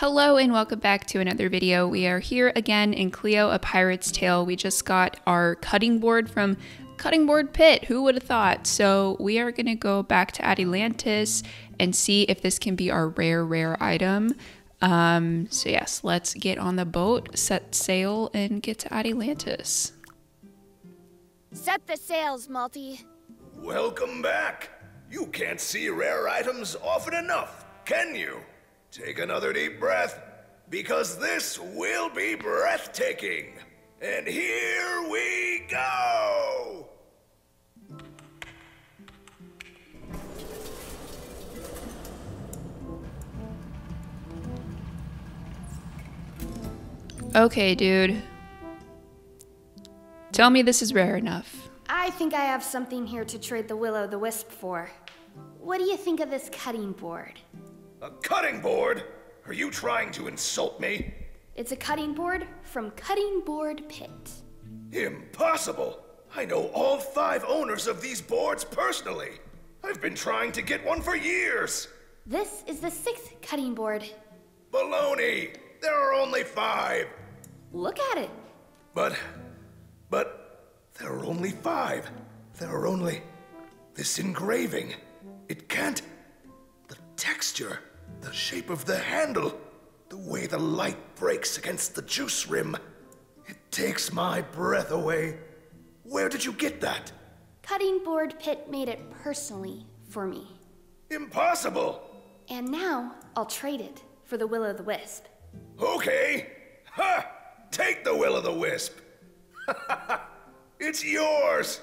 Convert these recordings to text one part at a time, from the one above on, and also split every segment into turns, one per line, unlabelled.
Hello and welcome back to another video. We are here again in Cleo, A Pirate's Tale. We just got our cutting board from Cutting Board Pit. Who would have thought? So we are going to go back to Atlantis and see if this can be our rare item. So yes, let's get on the boat, set sail, and get to Atlantis.
Set the sails, Malty.
Welcome back. You can't see rare items often enough, can you? Take another deep breath, because this will be breathtaking. And here we go!
Okay, dude. Tell me this is rare enough.
I think I have something here to trade the Will-o'-the-Wisp for. What do you think of this cutting board?
A cutting board? Are you trying to insult me?
It's a cutting board from Cutting Board Pit.
Impossible! I know all 5 owners of these boards personally. I've been trying to get one for years.
This is the 6th cutting board.
Baloney! There are only 5.
Look at it.
But there are only 5. There are only... this engraving. It can't... the texture, the shape of the handle, the way the light breaks against the juice rim. It takes my breath away. Where did you get that?
Cutting Board Pit made it personally for me.
Impossible!
And now I'll trade it for the Will-o'-the-Wisp.
Okay. Ha! Take the Will-o'-the-Wisp. It's yours.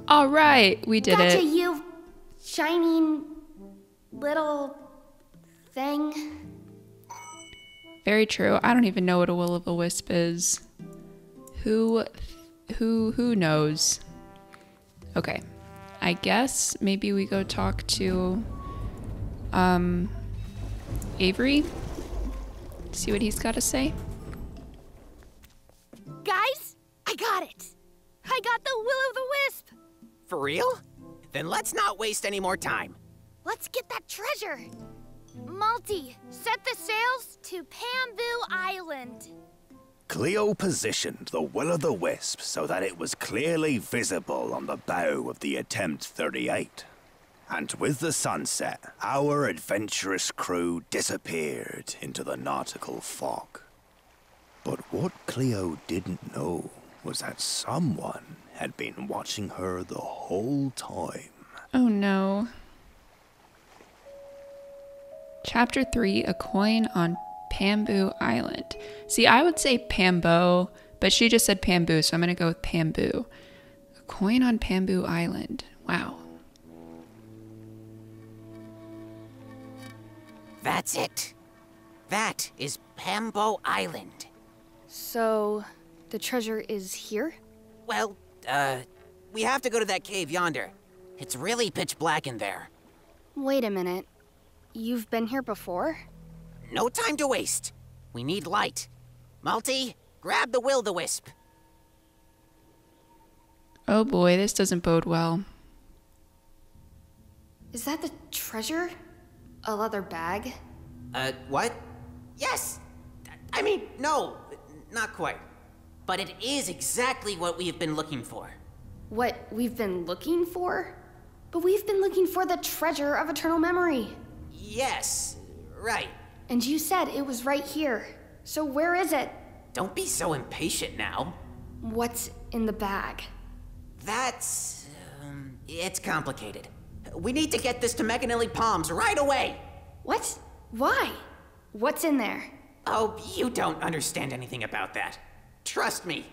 All right, we did
Gotcha,
it.
you shining little thing.
Very true. I don't even know what a will-o'-the-wisp is. Who knows? Okay. I guess maybe we go talk to Avery. See what he's got to say.
Guys, I got it. I got the Will-o'-the-Wisp.
For real? Then let's not waste any more time.
Let's get that treasure. Malty, set the sails to Bamboo Island.
Cleo positioned the Will-o'-the-Wisp so that it was clearly visible on the bow of the Attempt 38. And with the sunset, our adventurous crew disappeared into the nautical fog. But what Cleo didn't know was that someone had been watching her the whole time.
Oh no. Chapter 3, A Coin on Bamboo Island. See, I would say Pambo, but she just said Pamboo, so I'm going to go with Pamboo. A coin on Bamboo Island. Wow.
That's it. That is Bamboo Island.
So, the treasure is here?
Well, we have to go to that cave yonder. It's really pitch black in there.
Wait a minute. You've been here before?
No time to waste. We need light. Malty, grab the Will-o'-the-Wisp.
Oh boy, this doesn't bode well.
Is that the treasure? A leather bag?
What? Yes! I mean, no, not quite. But it is exactly what we have been looking for.
What we've been looking for? But we've been looking for the treasure of eternal memory.
Yes, right.
And you said it was right here. So where is it?
Don't be so impatient now.
What's in the bag?
That's... it's complicated. We need to get this to Meganilly Palms right away!
What? Why? What's in there?
Oh, you don't understand anything about that. Trust me.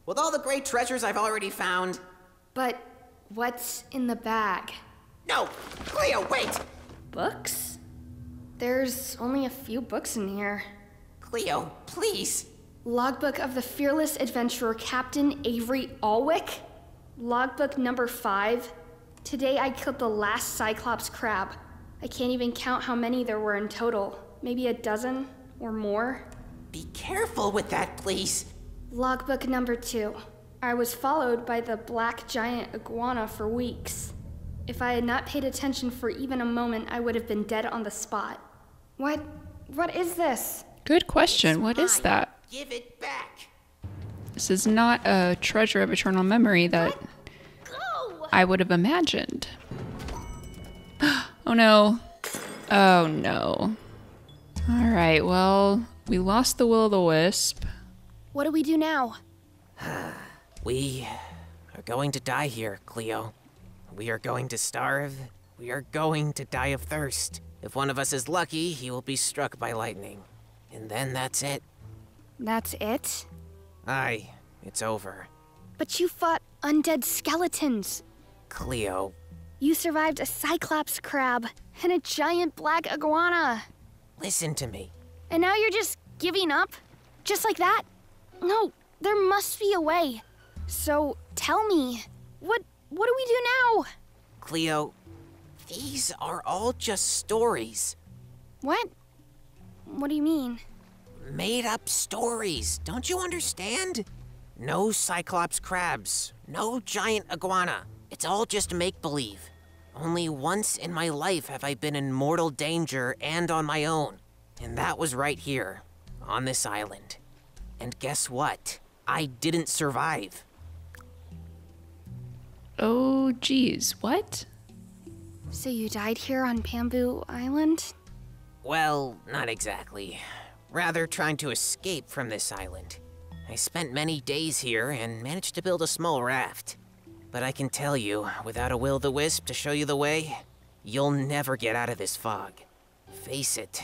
With all the great treasures I've already found...
But what's in the bag?
No! Cleo, wait!
Books? There's only a few books in here.
Cleo, please.
Logbook of the fearless adventurer Captain Avery Alwick. Logbook number 5. Today I killed the last Cyclops crab. I can't even count how many there were in total. Maybe a dozen or more.
Be careful with that, please.
Logbook number 2. I was followed by the black giant iguana for weeks. If I had not paid attention for even a moment, I would have been dead on the spot. What is this?
Good question.
It's
What is
mine.
that?
Give it back.
This is not a treasure of eternal memory that
Go!
I would have imagined. Oh no. Oh no. Alright, well, we lost the will-o'-the-wisp.
What do we do now?
We are going to die here, Cleo. We are going to starve. We are going to die of thirst. If one of us is lucky, he will be struck by lightning. And then that's it.
That's it?
Aye, it's over.
But you fought undead skeletons.
Cleo,
You survived a cyclops crab and a giant black iguana.
listen to me.
And now you're just giving up? Just like that? No, there must be a way. So tell me, what do we do now?
Cleo, these are all just stories.
What? What do you mean?
Made up stories. Don't you understand? No cyclops crabs. No giant iguana. It's all just make-believe. Only once in my life have I been in mortal danger and on my own. And that was right here, on this island. And guess what? I didn't survive.
Oh, geez, what?
So you died here on Bamboo Island?
Well, not exactly. Rather trying to escape from this island. I spent many days here and managed to build a small raft. But I can tell you, without a will-o'-the-wisp to show you the way, you'll never get out of this fog. Face it,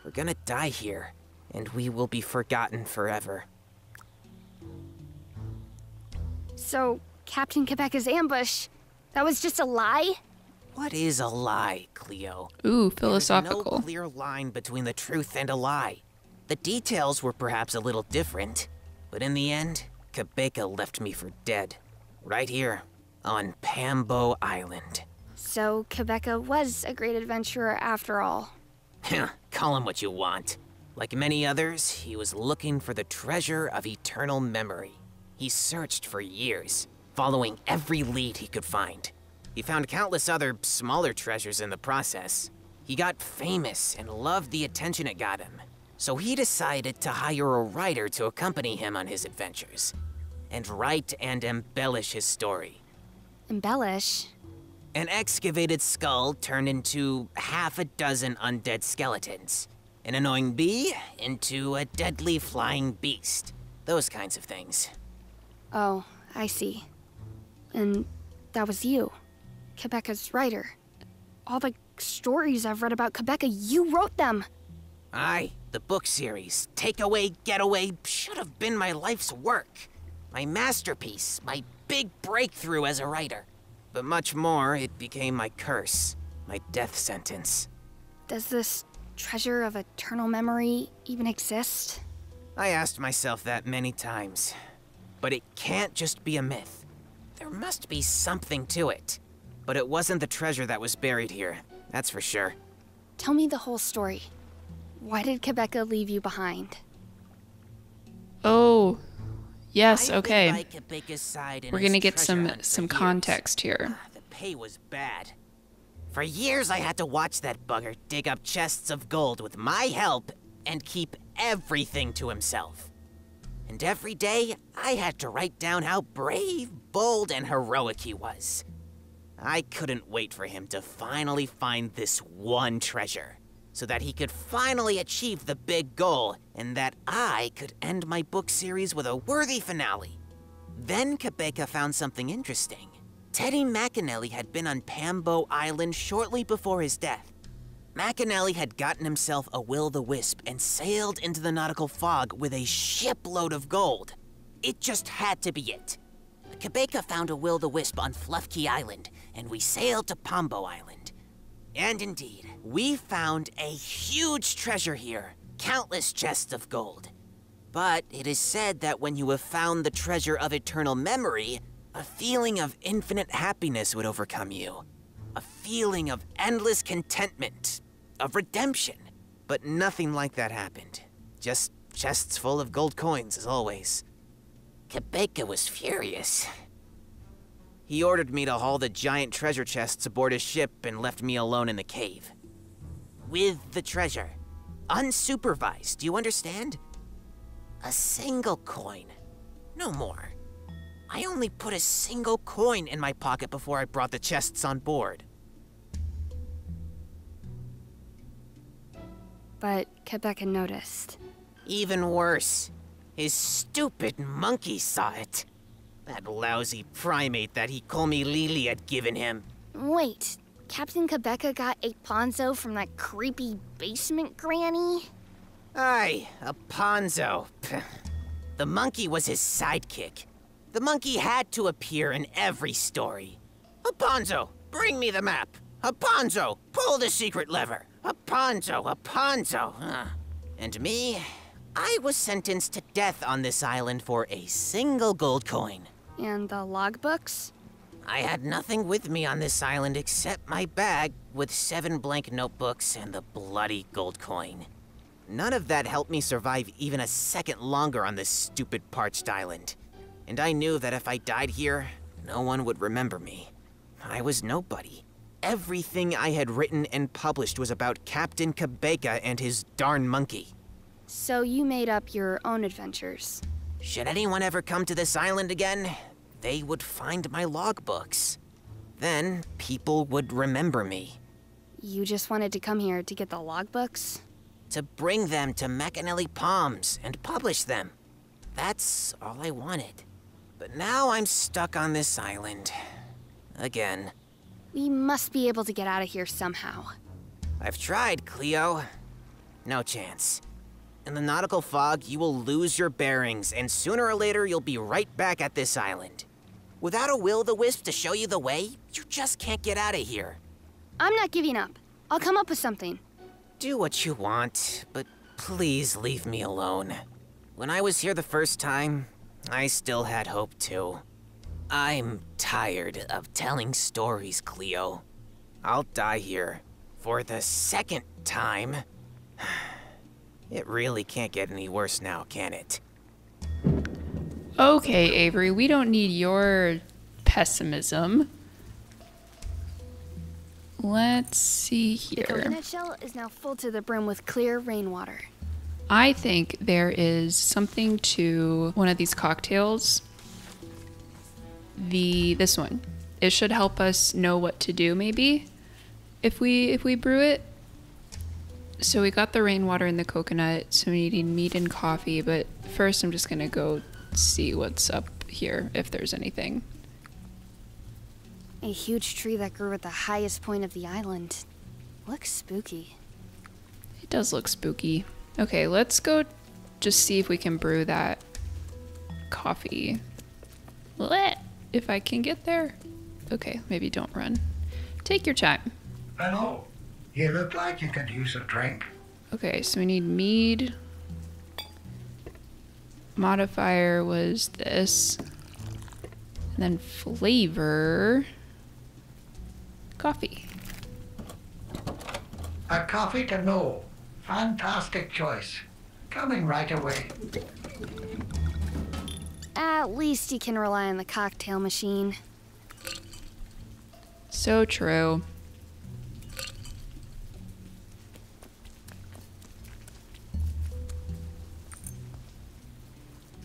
we're gonna die here, and we will be forgotten forever.
So, Captain Quebec's ambush, that was just a lie?
What is a lie, Cleo?
Ooh,
There's
philosophical.
no clear line between the truth and a lie. The details were perhaps a little different, but in the end, Quebeca left me for dead. Right here, on Pambo Island.
So, Quebeca was a great adventurer after all.
Call him what you want. Like many others, he was looking for the treasure of eternal memory. He searched for years, following every lead he could find. He found countless other smaller treasures in the process. He got famous and loved the attention it got him. So he decided to hire a writer to accompany him on his adventures, and write and embellish his story.
Embellish?
An excavated skull turned into half a dozen undead skeletons. An annoying bee into a deadly flying beast. Those kinds of things.
Oh, I see. And that was you, Quebeca's writer. All the stories I've read about Quebeca, you wrote them.
Aye, the book series, Takeaway, Getaway, should have been my life's work. My masterpiece, my big breakthrough as a writer. But much more, it became my curse, my death sentence.
Does this treasure of eternal memory even exist?
I asked myself that many times. But it can't just be a myth. There must be something to it. But it wasn't the treasure that was buried here, that's for sure.
Tell me the whole story. Why did Quebeca leave you behind?
Oh, yes,
I've been
okay.
by Quebeca's side in
We're
his
gonna get
treasure hunt for
some
years.
context here.
The pay was bad. For years I had to watch that bugger dig up chests of gold with my help and keep everything to himself. And every day I had to write down how brave, bold, and heroic he was. I couldn't wait for him to finally find this one treasure, so that he could finally achieve the big goal, and that I could end my book series with a worthy finale. Then Quebeca found something interesting. Teddy McAnally had been on Pambo Island shortly before his death. McAnally had gotten himself a will-o'-the-wisp and sailed into the nautical fog with a shipload of gold. It just had to be it. Quebeca found a will-o'-the-wisp on Fluff Key Island, and we sailed to Pambo Island. And indeed, we found a huge treasure here, countless chests of gold. But it is said that when you have found the treasure of eternal memory, a feeling of infinite happiness would overcome you. A feeling of endless contentment, of redemption. But nothing like that happened. Just chests full of gold coins, as always. Quebeca was furious. He ordered me to haul the giant treasure chests aboard his ship and left me alone in the cave. With the treasure. Unsupervised, do you understand? A single coin. No more. I only put a single coin in my pocket before I brought the chests on board.
But Quebec noticed.
Even worse, his stupid monkey saw it. That lousy primate that Hikomi Lili had given him.
Wait, Captain Quebec got a ponzo from that creepy basement granny?
Aye, a ponzo. The monkey was his sidekick. The monkey had to appear in every story. Aponzo, bring me the map. Aponzo, pull the secret lever. Aponzo. And me, I was sentenced to death on this island for a single gold coin.
And the logbooks?
I had nothing with me on this island except my bag with 7 blank notebooks and the bloody gold coin. None of that helped me survive even a second longer on this stupid parched island. And I knew that if I died here, no one would remember me. I was nobody. Everything I had written and published was about Captain Kabeka and his darn monkey.
So you made up your own adventures.
Should anyone ever come to this island again, they would find my logbooks. Then people would remember me.
You just wanted to come here to get the logbooks?
To bring them to Macanelli Palms and publish them. That's all I wanted. But now I'm stuck on this island. Again.
We must be able to get out of here somehow.
I've tried, Cleo. No chance. In the nautical fog, you will lose your bearings, and sooner or later you'll be right back at this island. Without a will-o'-the-wisp to show you the way, you just can't get out of here.
I'm not giving up. I'll come up with something.
Do what you want, but please leave me alone. When I was here the first time, I still had hope too. I'm tired of telling stories, Cleo. I'll die here for the second time. It really can't get any worse now, can it?
Okay, Avery, we don't need your pessimism. Let's see
The
here.
coconut shell is now full to the brim with clear rainwater.
I think there is something to one of these cocktails. This one. It should help us know what to do, maybe, if we brew it. So we got the rainwater and the coconut, so we need meat and coffee, but first I'm just gonna go see what's up here, if there's anything.
A huge tree that grew at the highest point of the island. Looks spooky.
It does look spooky. Okay, let's go just see if we can brew that coffee. Blech, if I can get there. Okay, maybe don't run. Take your time.
Hello. You look like you could use a drink.
Okay, so we need mead. Modifier was this. And then flavor. Coffee.
A coffee to know. Fantastic choice. Coming right away.
At least you can rely on the cocktail machine.
So true.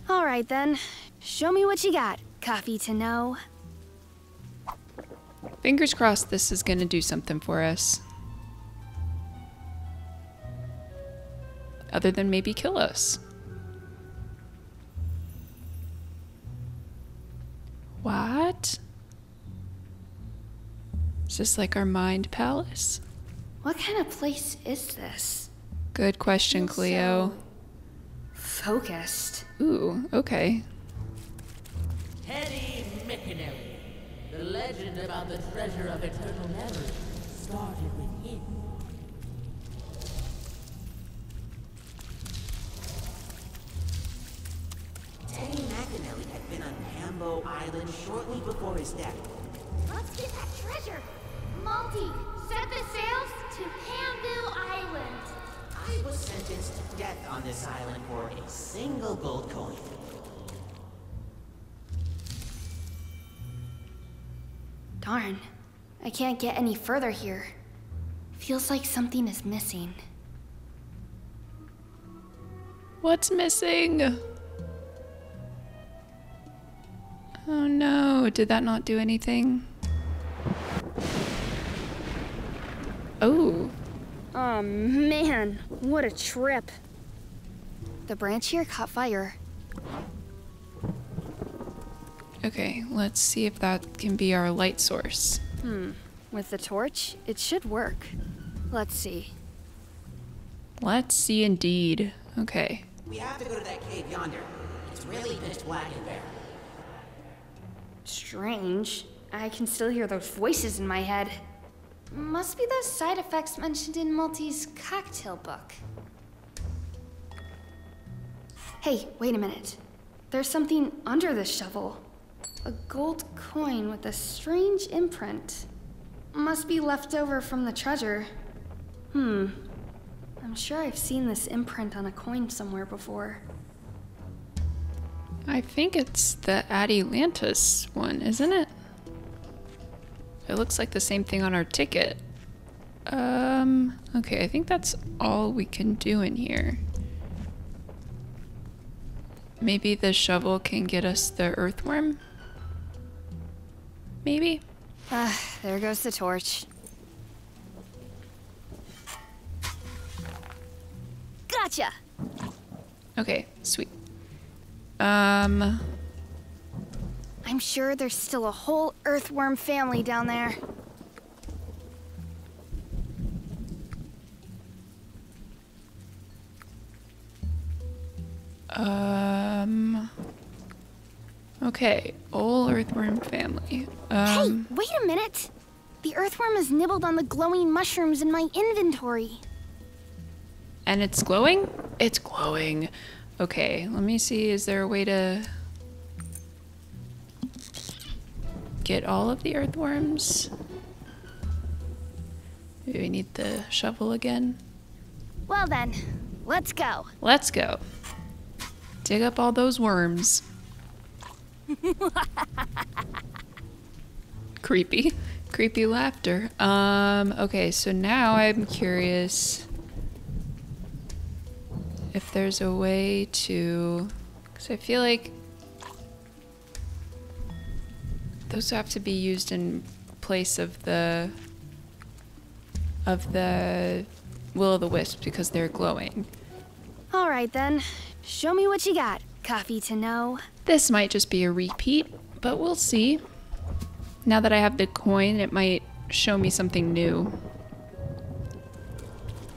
All right then. Show me what you got, coffee to know.
Fingers crossed this is gonna do something for us. Other than maybe kill us. What? Is this like our mind palace?
What kind of place is this?
Good question, Cleo.
Focused.
Ooh, okay.
Hetty Macanelli. The legend about the treasure of eternal memory started with him.
Teddy Macanelli had been on Hambo Island shortly before his death.
Let's get that treasure. Malty, set the sails to Pambu Island.
I was sentenced to death on this island for a single gold coin.
Darn, I can't get any further here. Feels like something is missing.
What's missing? Oh no, did that not do anything? Oh.
Oh man, what a trip. The branch here caught fire.
Okay, let's see if that can be our light source.
With the torch, it should work. Let's see.
Let's see indeed. Okay.
We have to go to that cave yonder. It's really pitch black in there.
Strange. I can still hear those voices in my head. Must be those side effects mentioned in Multi's cocktail book. Hey, wait a minute. There's something under this shovel. A gold coin with a strange imprint. Must be left over from the treasure. I'm sure I've seen this imprint on a coin somewhere before.
I think it's the Atlantis one, isn't it? It looks like the same thing on our ticket. Okay, I think that's all we can do in here. Maybe the shovel can get us the earthworm? Maybe?
There goes the torch. Gotcha!
Okay, sweet. I'm
sure there's still a whole earthworm family down there.
Okay, old earthworm family.
Hey, wait a minute! The earthworm has nibbled on the glowing mushrooms in my inventory.
And it's glowing? It's glowing. Okay, let me see. Is there a way to get all of the earthworms? Maybe we need the shovel again.
Well then, let's go.
Let's go. Dig up all those worms. Creepy. Creepy laughter. Okay, so now I'm curious if there's a way to, because I feel like those have to be used in place of the will-o'-the-wisp because they're glowing.
All right then, show me what you got. Coffee to know.
This might just be a repeat, but we'll see. Now that I have the coin, it might show me something new.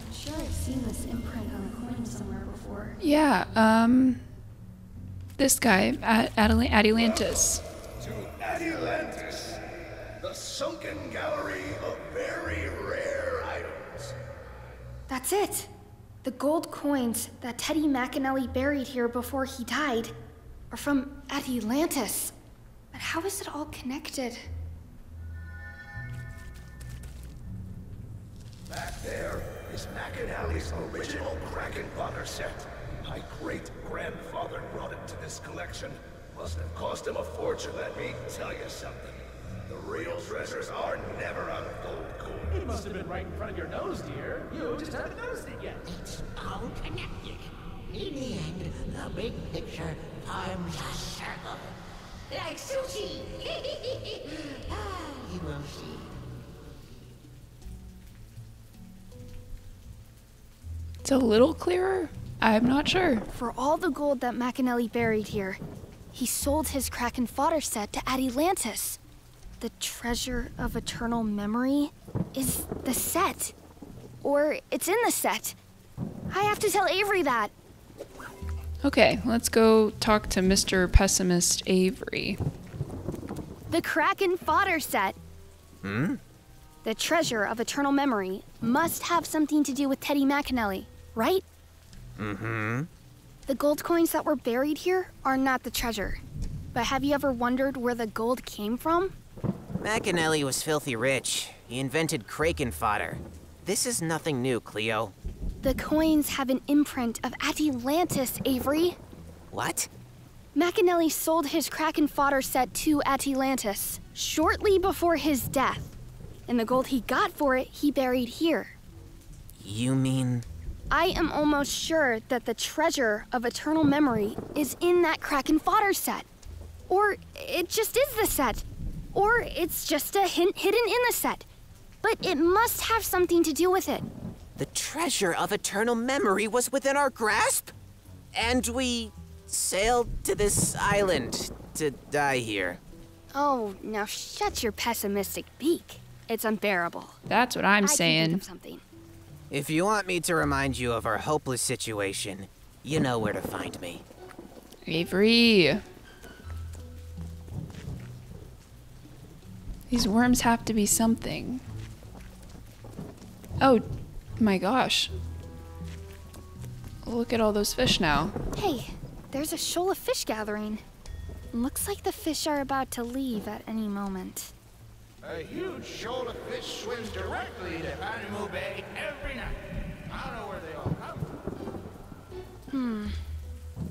I'm sure I've seen this imprint on a coin somewhere before.
Yeah, this guy, Atlantis.
To Atlantis, the sunken gallery of very rare items.
That's it. The gold coins that Teddy McAnally buried here before he died are from Atlantis. But how is it all connected?
Back there is McAnally's original Kraken fodder set. My great-grandfather brought it to this collection. Must have cost him a fortune, let me tell you something. The real treasures are never out of gold coin.
It must have been right in front of your nose, dear. You just haven't noticed it yet.
It's all connected. In the end, the big picture forms a circle. Like sushi. You will see.
It's a little clearer? I'm not sure.
For all the gold that McAnally buried here, he sold his Kraken fodder set to Atlantis. The treasure of eternal memory is the set. Or it's in the set. I have to tell Avery that.
Okay, let's go talk to Mr. Pessimist Avery.
The Kraken fodder set. The treasure of eternal memory must have something to do with Teddy McAnally, right? The gold coins that were buried here are not the treasure. But have you ever wondered where the gold came from?
McAnally was filthy rich. He invented Kraken fodder. This is nothing new, Cleo.
The coins have an imprint of Atlantis, Avery.
What?
McAnally sold his Kraken fodder set to Atlantis shortly before his death. And the gold he got for it, he buried here.
You mean...
I am almost sure that the treasure of eternal memory is in that Kraken fodder set. Or it just is the set. Or it's just a hint hidden in the set. But it must have something to do with it.
The treasure of eternal memory was within our grasp? And we sailed to this island to die here.
Oh, now shut your pessimistic beak. It's unbearable.
That's what I'm
I can
saying.
think of something.
If you want me to remind you of our hopeless situation, you know where to find me.
Avery. These worms have to be something. Oh my gosh. Look at all those fish now.
Hey, there's a shoal of fish gathering. Looks like the fish are about to leave at any moment.
A huge shoal of fish swims directly to Panama Bay every night. I don't know where they all come from.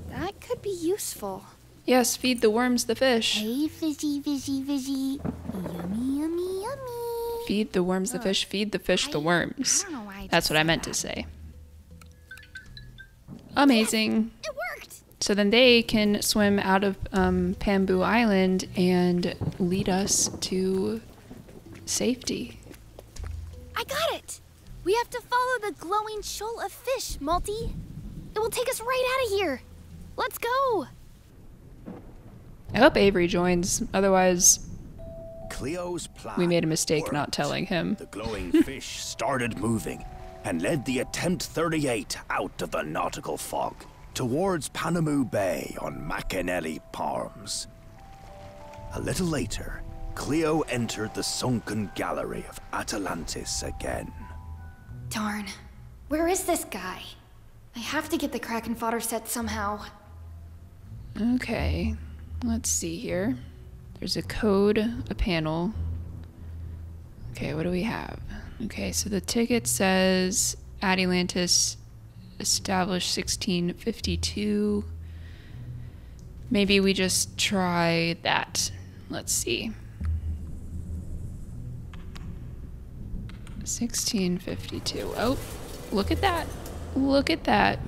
That could be useful.
Yes, feed the worms the fish.
Hey, fishy, fishy, fishy. Yummy, yummy, yummy.
Feed the worms the fish, feed the fish the worms.
I don't know why I
That's
just
what I
said
meant
that.
to say. Amazing.
It worked!
So then they can swim out of Pambu Island and lead us to safety.
I got it! We have to follow the glowing shoal of fish, Multi. It will take us right out of here. Let's go!
I hope Avery joins, otherwise
Cleo's plan
we made a mistake
worked.
not telling him.
The glowing fish started moving and led the Attempt 38 out of the nautical fog towards Panama Bay on Macanelli Palms. A little later, Cleo entered the sunken gallery of Atalantis again.
Darn. Where is this guy? I have to get the Kraken fodder set somehow.
Okay, let's see here. There's a code, a panel. Okay, what do we have? Okay, so the ticket says Atlantis established 1652. Maybe we just try that. Let's see. 1652. Oh, look at that. Look at that.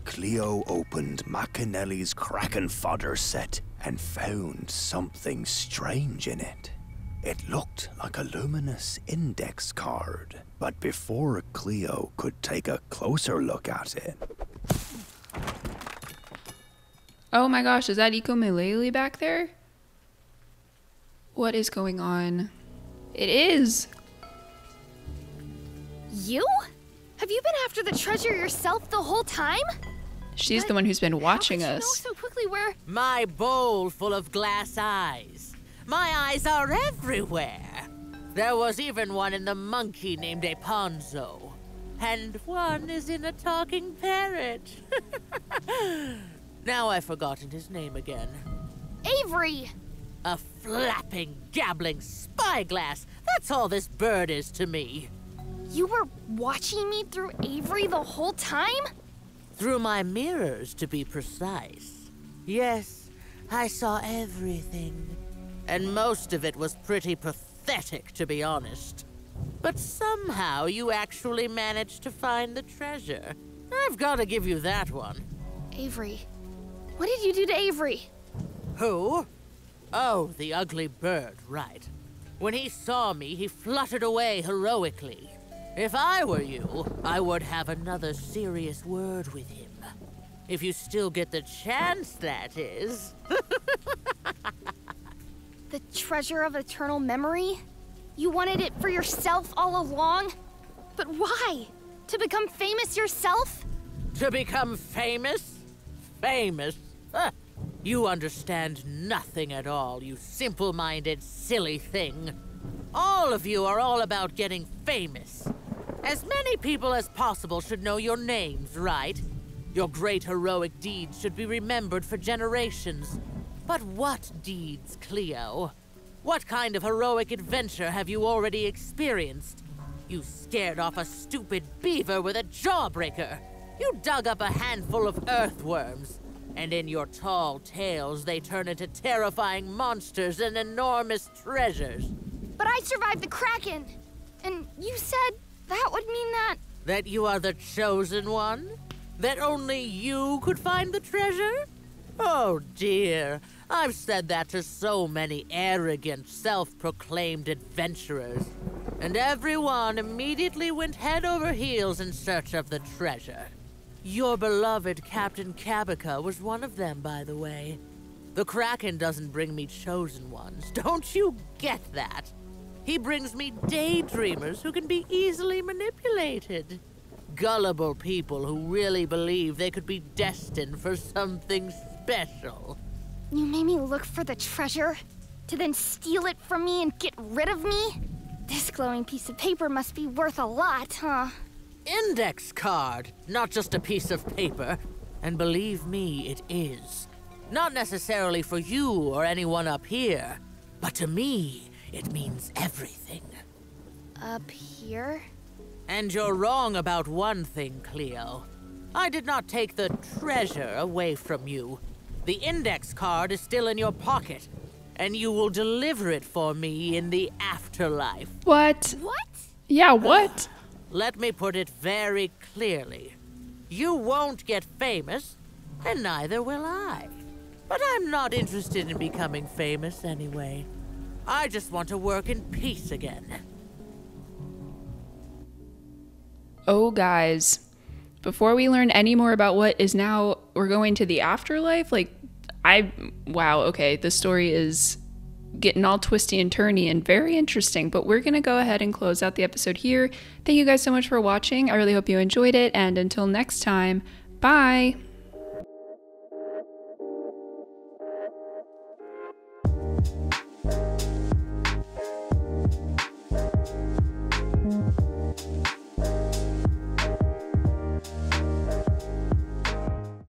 Cleo opened Macanelli's Kraken fodder set and found something strange in it. It looked like a luminous index card, but before Cleo could take a closer look at it...
Oh my gosh, is that Ikomelele back there? What is going on? It is!
You? Have you been after the treasure yourself the whole time?
She's the one who's been watching
How could you
us.
know so quickly where...
My bowl full of glass eyes. My eyes are everywhere. There was even one in the monkey named Aponzo. And one is in a talking parrot. Now I've forgotten his name again.
Avery!
A flapping, gabbling spyglass. That's all this bird is to me.
You were watching me through Avery the whole time?
Through my mirrors, to be precise. Yes, I saw everything. And most of it was pretty pathetic, to be honest. But somehow you actually managed to find the treasure. I've got to give you that one.
Avery. What did you do to Avery?
Who? Oh, the ugly bird, right. When he saw me, he fluttered away heroically. If I were you, I would have another serious word with him. If you still get the chance, that is.
The treasure of eternal memory? You wanted it for yourself all along? But why? To become famous yourself?
To become famous? Famous? Huh. You understand nothing at all, you simple-minded, silly thing. All of you are all about getting famous. As many people as possible should know your names, right? Your great heroic deeds should be remembered for generations. But what deeds, Cleo? What kind of heroic adventure have you already experienced? You scared off a stupid beaver with a jawbreaker. You dug up a handful of earthworms. And in your tall tales, they turn into terrifying monsters and enormous treasures.
but I survived the Kraken. And you said that would mean that...
That you are the chosen one? That only you could find the treasure? Oh dear, I've said that to so many arrogant, self-proclaimed adventurers. And everyone immediately went head over heels in search of the treasure. Your beloved Captain Cabica was one of them, by the way. The Kraken doesn't bring me chosen ones, don't you get that? He brings me daydreamers who can be easily manipulated. Gullible people who really believe they could be destined for something special.
You made me look for the treasure, to then steal it from me and get rid of me? This glowing piece of paper must be worth a lot, huh?
Index card, not just a piece of paper. And believe me, it is. Not necessarily for you or anyone up here, but to me, it means everything.
Up here?
And you're wrong about one thing, Cleo. I did not take the treasure away from you. The index card is still in your pocket, and you will deliver it for me in the afterlife.
What?
What?
Yeah, what?
Let me put it very clearly. You won't get famous, and neither will I. But I'm not interested in becoming famous anyway. I just want to work in peace again.
Oh, guys. Before we learn any more about what is now, we're going to the afterlife? Wow, okay, the story is getting all twisty and turny and very interesting, but we're gonna go ahead and close out the episode here. Thank you guys so much for watching. I really hope you enjoyed it, and until next time, bye!